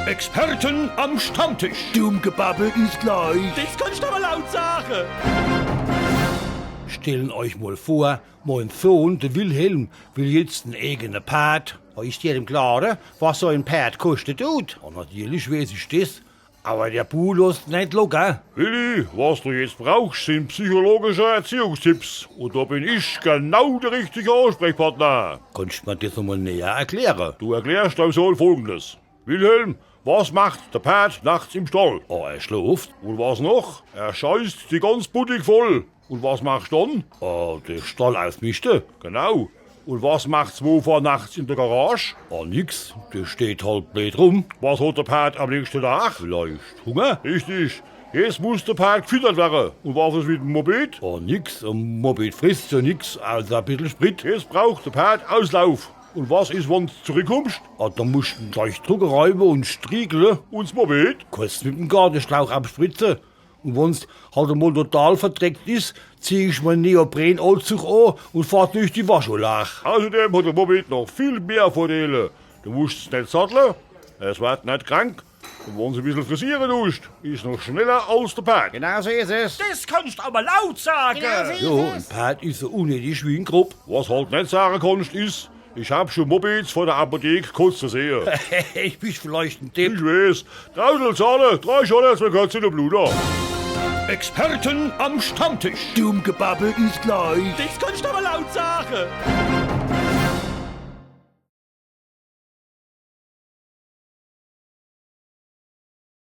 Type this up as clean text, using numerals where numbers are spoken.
Experten am Stammtisch. Dummgebabbel ist gleich. Das kannst du aber laut sagen. Stellen euch mal vor, mein Sohn, der Wilhelm, will jetzt einen eigenen Pferd. Ist dir im Klaren, was so ein Pferd kostet tut? Ja, natürlich weiß ich das, aber der Bu lässt nicht locker. Willi, was du jetzt brauchst, sind psychologische Erziehungstipps. Und da bin ich genau der richtige Ansprechpartner. Kannst du mir das nochmal näher erklären? Du erklärst deinem Sohn Folgendes. Wilhelm, was macht der Pferd nachts im Stall? Oh, er schläft. Und was noch? Er scheißt die ganz Buttig voll. Und was machst du dann? Oh, der Stall ausmischte. Genau. Und was macht's wo vor nachts in der Garage? Oh, nix. Der steht halt blöd rum. Was hat der Pferd am nächsten Tag? Vielleicht Hunger? Richtig. Jetzt muss der Pferd gefüttert werden. Und was ist mit dem Moped? Oh, nix. Ein Moped frisst ja nix, außer ein bisschen Sprit. Jetzt braucht der Pferd Auslauf. Und was ist, wenn du zurückkommst? Ah, da musst du gleich Drucker reiben und striegeln. Und das Moped? Kannst mit dem Gartenschlauch abspritzen. Und wenn's halt einmal total verdreckt ist, zieh ich meinen Neoprenanzug an und fahr durch die Waschanlage. Außerdem hat der Moped noch viel mehr Vorteile. Du musst es nicht satteln, es wird nicht krank. Und wenn du ein bisschen frisieren tust, ist noch schneller als der Pferd. Genau so ist es. Das kannst du aber laut sagen. Ja, ein Pferd ist so unnötig wie ein Grupp. Was halt nicht sagen kannst, ist, ich hab schon Mopeds von der Apotheke kurz zu sehen. Ich bin vielleicht ein Ich Tipp. weiß, 1000 Zahlen, 3 Scholle, 2 Katze in der Blut. Experten am Stammtisch. Dummgebabbel ist gleich. Das kannst du aber laut sagen.